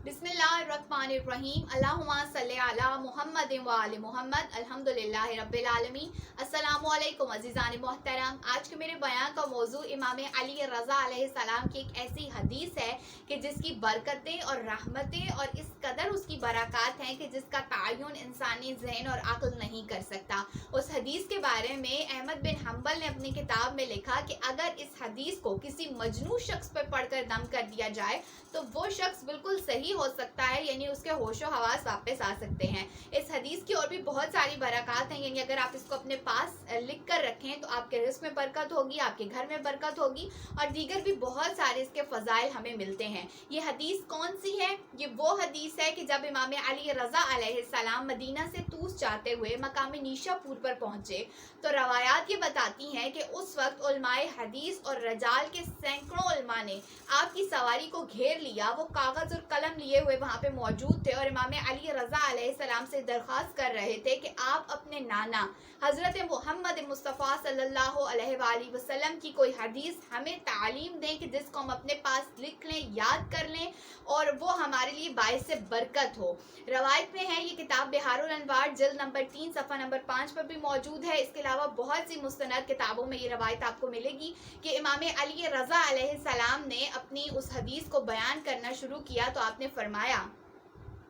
बिस्मिल्लाहिर्रहमानिर्रहीम अल्लाहुम्मा सल्ली अला मुहम्मद व आले मुहम्मद अल्हम्दुलिल्लाहि रब्बिल आलमीन। अस्सलामु अलैकुम अज़ीज़ान मोहतरम। आज के मेरे बयान का मौजू इमाम अली रज़ा अलैहिस्सलाम की एक ऐसी हदीस है कि जिसकी बरकतें और रहमतें और इस कदर उसकी बरक़ात हैं कि जिसका तायुन इंसानी ज़हन और अक़्ल नहीं कर सकता। उस हदीस के बारे में अहमद बिन हम्बल ने अपनी किताब में लिखा कि अगर इस हदीस को किसी मजनू शख्स पर पढ़कर दम कर दिया जाए तो वो शख्स बिल्कुल सही हो सकता है, यानी उसके होशो हवास वापस आ सकते हैं। इस हदीस की और भी बहुत सारी बरक़ात हैं, यानी अगर आप इसको अपने पास लिख कर रखें तो आपके रिज़्क़ में बरकत होगी, आपके घर में बरकत होगी और दीगर भी बहुत सारे इसके फ़ज़ाइल हमें मिलते हैं। ये हदीस कौन सी है? ये वो हदीस है कि जब इमाम अली रज़ा अलैहिस्सलाम मदीना से तूस जाते हुए मकाम नीशापुर पर पहुँचे तो रवायात ये बताती हैं कि उस वक्त उलमाए हदीस और रजाल के सैकड़ों उलमा ने आपकी सवारी को घेर लिया। वो कागज़ और कलम लिए हुए वहाँ पे मौजूद थे और इमाम अली रज़ा अलैहिस्सलाम से दरख्वास्त कर रहे थे कि आप अपने नाना हज़रत मोहम्मद मुस्तफ़ा सल्लल्लाहु अलैहि वसल्लम की कोई हदीस हमें तालीम दें कि जिसको हम अपने पास लिख लें, याद कर लें और वो हमारे लिए बाइस से बरकत हो। रवायत में है, ये किताब बिहारुल अनवार जिल्द नंबर 3 सफ़ा नंबर 5 पर भी मौजूद है। इसके अलावा बहुत सी मुस्तनद किताबों में ये रवायत आपको मिलेगी कि इमाम अली रज़ा अलैहिस्सलाम ने अपनी उस हदीस को बयान करना शुरू किया तो आपने फरमाया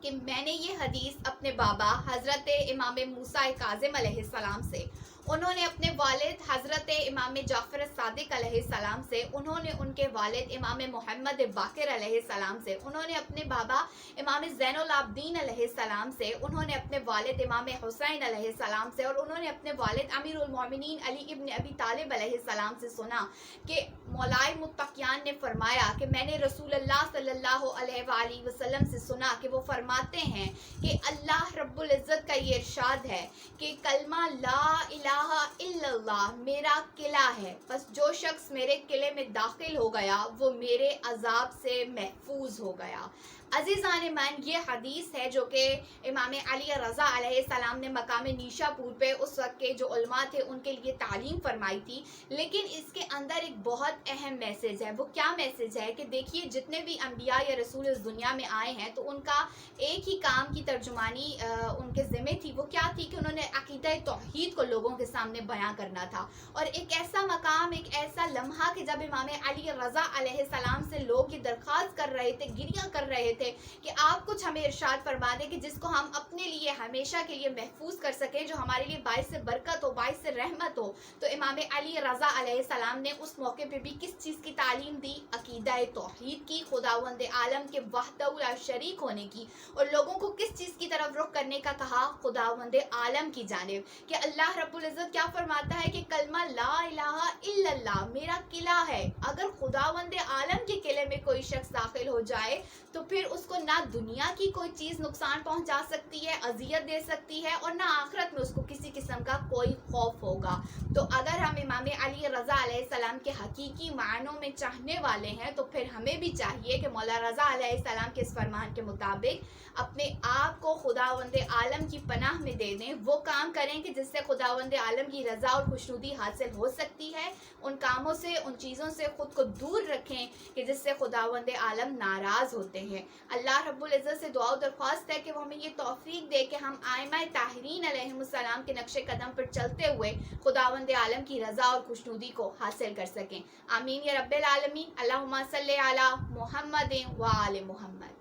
कि मैंने ये हदीस अपने बाबा हज़रत इमाम मूसा काज़िम अलैहिस्सलाम से, उन्होंने अपने वालिद हज़रत इमाम जाफ़र सादिक अलैहिस्सलाम से, उन्होंने उनके वालिद इमाम मोहम्मद बाक़िर अलैहिस्सलाम से, उन्होंने अपने बाबा इमाम ज़ैनुल आबदीन अलैहिस्सलाम से, उन्होंने अपने वालिद इमाम हुसैन अलैहिस्सलाम से और उन्होंने अपने वालिद अमीरुल मोमिनीन अली इब्न अबी तालिब अलैहिस्सलाम से सुना कि मौलाए मुत्तक़ियान ने फरमाया कि मैंने रसूलुल्लाह सल्लल्लाहु अलैहि वसल्लम से सुना कि वो फरमाते हैं कि अल्लाह रब्बुल इज़्ज़त का ये इरशाद है कि कलमा ला इलाहा इल्लल्लाह मेरा किला है, बस जो शख्स मेरे किले में दाखिल हो गया वो मेरे अजाब से महफूज हो गया। अज़ीज़ान मान, ये हदीस है जो कि इमाम अली रज़ा अलैहिस्सलाम ने मकाम नीशापुर पे उस वक्त के जो उलमा थे उनके लिए तालीम फरमाई थी। लेकिन इसके अंदर एक बहुत अहम मैसेज है। वो क्या मैसेज है कि देखिए, जितने भी अम्बिया या रसूल इस दुनिया में आए हैं तो उनका एक ही काम की तर्जुमानी उनके ज़िम्मे थी। वो क्या थी कि उन्होंने अक़ीदा तौहीद को लोगों के सामने बयां करना था। और एक ऐसा मकाम, एक ऐसा लम्हा कि जब इमाम अली रज़ा अलैहिस्सलाम से लोग ये दरख्वास्त कर रहे थे, गिरिया कर रहे थे कि आप कुछ हमें इरशाद फरमा दें कि जिसको हम अपने लिए हमेशा के लिए महफूज कर सकें, जो हमारे लिए बाइस से बरकत हो, बाइस से रहमत हो। तो इमाम अली रज़ा अलैहिस्सलाम ने उस मौके पे भी किस चीज़ की तालीम दी? अक़ीदा तौहीद की, खुदावंद आलम के वहदहु ला शरीक होने की। और लोगों को किस चीज़ की तरफ रुख करने का कहा? खुदावंद आलम की जानिब। कि अल्लाह रब्बुल इज़्ज़त क्या फरमाता है कि कलमा ला इलाहा इल्लल्लाह मेरा किला है। अगर खुदावंद आलम के किले में कोई शख्स दाखिल हो जाए तो फिर उसको ना दुनिया की कोई चीज़ नुकसान पहुंचा सकती है, अजियत दे सकती है और ना आखिरत में उसको किसी किस्म का कोई खौफ होगा। तो अगर हम इमाम अली रज़ा अलैहिस्सलाम के हकीकी मायनों में चाहने वाले हैं तो फिर हमें भी चाहिए कि मौला रज़ा अलैहिस्सलाम के इस फरमान के मुताबिक अपने आप को खुदावंद आलम की पनाह में दे दें। वो काम करें कि जिससे खुदावंद आलम की रज़ा और खुशनुदी हासिल हो सकती है। उन कामों से, उन चीज़ों से ख़ुद को दूर रखें कि जिससे खुदावंद आलम नाराज़ होते हैं। अल्लाह रब्बुल इज़्ज़त से दुआ दरख्वास्त है कि वो हमें ये तौफीक दे कि हम आइमा ताहिरीन अलैहिमुस्सलाम के नक्शे कदम पर चलते हुए खुदावंद आलम की रज़ा और खुशनुदी को हासिल कर सकें। आमीन या रब्बिल आलमीन। अल्लाहुम्मा सल्ली अला मुहम्मद व आले मुहम्मद।